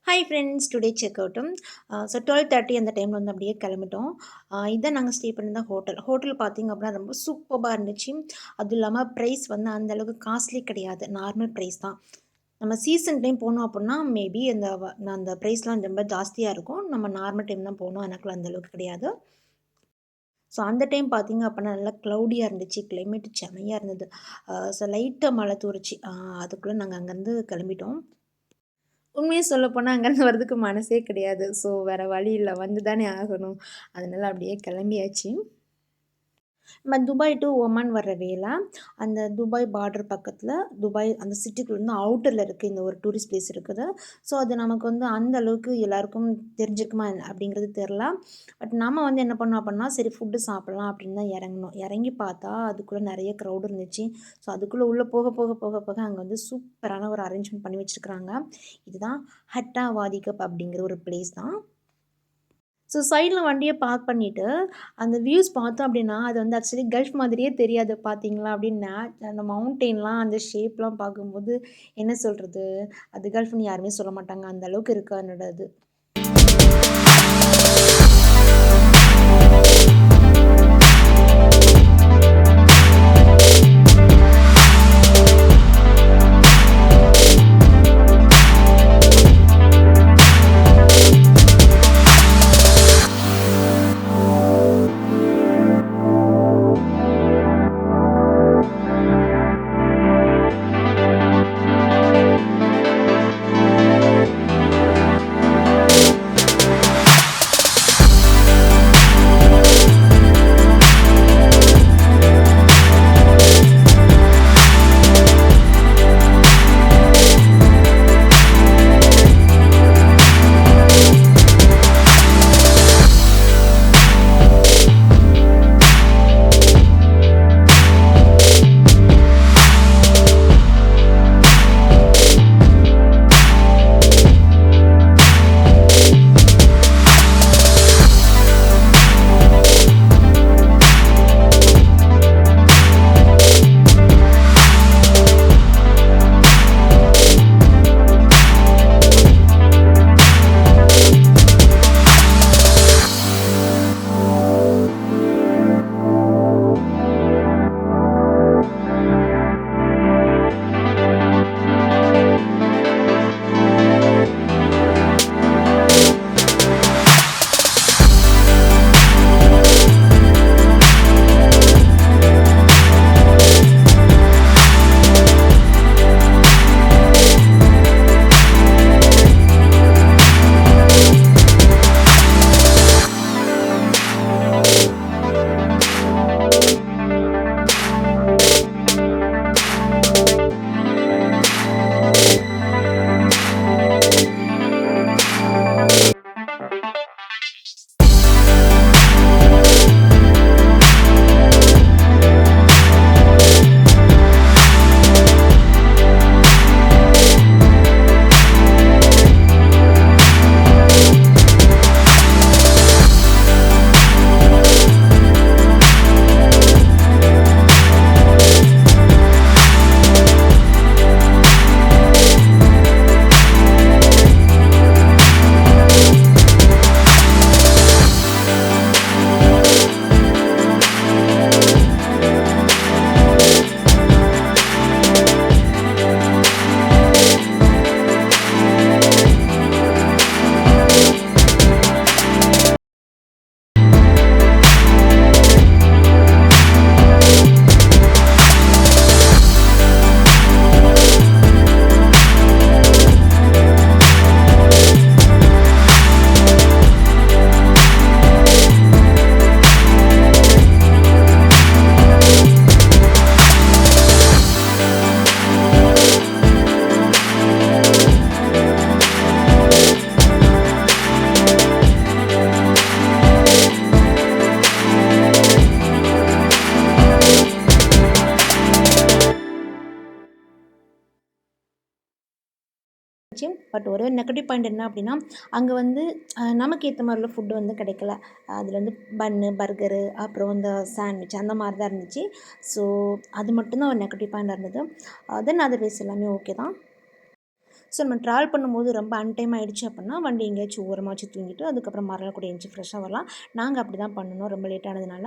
Hi friends, today check அவுட்டும். So 12:30 அந்த டைமில் வந்து அப்படியே கிளம்பிட்டோம். இதான் நாங்கள் ஸ்டே பண்ணியிருந்த ஹோட்டல் பார்த்தீங்க அப்படின்னா ரொம்ப சூப்பராக இருந்துச்சு. அதுவும் இல்லாமல் ப்ரைஸ் வந்து அந்த அளவுக்கு காஸ்ட்லி கிடையாது, நார்மல் ப்ரைஸ் தான். நம்ம சீசன் டைம் போனோம் அப்படின்னா மேபி அந்த ப்ரைஸ்லாம் ரொம்ப ஜாஸ்தியாக இருக்கும். நம்ம நார்மல் டைம் தான் போனோம், எனக்குலாம் அந்த அளவுக்கு கிடையாது. ஸோ அந்த டைம் பார்த்தீங்க அப்படின்னா நல்லா க்ளவுடியாக இருந்துச்சு, கிளைமேட் செமையாக இருந்தது. ஸோ லைட்டாக மழை தூரிச்சு. அதுக்குள்ளே நாங்கள் அங்கேருந்து கிளம்பிட்டோம். உண்மைய சொல்லப்போனா அங்கேருந்து வரதுக்கு மனசே கிடையாது. ஸோ வேற வழி இல்ல. வந்து தானே ஆகணும். அதனால அப்படியே கிளம்பியாச்சு. நம்ம துபாய் டூ ஒமான் வர்ற வேல, அந்த துபாய் பார்டர் பக்கத்தில துபாய் அந்த சிட்டிக்குள்ள இருந்து அவுட்டர்ல இருக்கு இந்த ஒரு டூரிஸ்ட் பிளேஸ் இருக்குது. ஸோ அது நமக்கு வந்து அந்த அளவுக்கு எல்லாருக்கும் தெரிஞ்சிருக்குமா அப்படிங்கிறது தெரில. பட் நம்ம வந்து என்ன பண்ணோம் அப்படின்னா, சரி ஃபுட்டு சாப்பிடலாம் அப்படின்னு தான் இறங்குனோம். இறங்கி பார்த்தா அதுக்குள்ள நெறைய க்ரவுட் இருந்துச்சு. ஸோ அதுக்குள்ள உள்ள போக அங்க வந்து சூப்பரான ஒரு அரேஞ்ச்மெண்ட் பண்ணி வச்சிருக்காங்க. இதுதான் ஹட்டா வாதி கப் அப்படிங்கிற ஒரு பிளேஸ் தான். ஸோ சைட்ல வண்டிய பார்க் பண்ணிட்டு, அந்த வியூஸ் பார்த்தோம் அப்டின்னா, அது வந்து ஆக்சுவலி கல்ஃப் மாதிரியே தெரியாது பார்த்தீங்களா? அப்டின்னு அந்த மவுண்டெயின்லாம் அந்த ஷேப்லாம் பார்க்கும்போது என்ன சொல்றது? அது கல்ஃப்ன்னு யாருமே சொல்ல மாட்டாங்க. அந்த அளவுக்கு இருக்கு அதனோட இது. பட் ஒரே ஒரு நெகட்டிவ் பாயிண்ட் என்ன அப்படின்னா, அங்கே வந்து நமக்கு ஏற்ற மாதிரி உள்ள ஃபுட்டு வந்து கிடைக்கல. அதில் வந்து பன்னு, பர்கரு, அப்புறம் இந்த சாண்ட்விச் அந்த மாதிரி தான் இருந்துச்சு. ஸோ அது மட்டும்தான் ஒரு நெகட்டிவ் பாயிண்டாக இருந்தது. தென் அதர்வைஸ் எல்லாமே ஓகே தான். ஸோ நம்ம ட்ராவல் பண்ணும்போது ரொம்ப அன்டைம் ஆயிடுச்சு அப்படின்னா, வண்டி எங்கேயாச்சும் ஓரமா வச்சு தூங்கிட்டு, அதுக்கப்புறம் மறுநாள் கூட எந்திச்சு ஃப்ரெஷ்ஷா வரலாம். நாங்க அப்படி தான் பண்ணுனோம் ரொம்ப லேட் ஆனதுனால.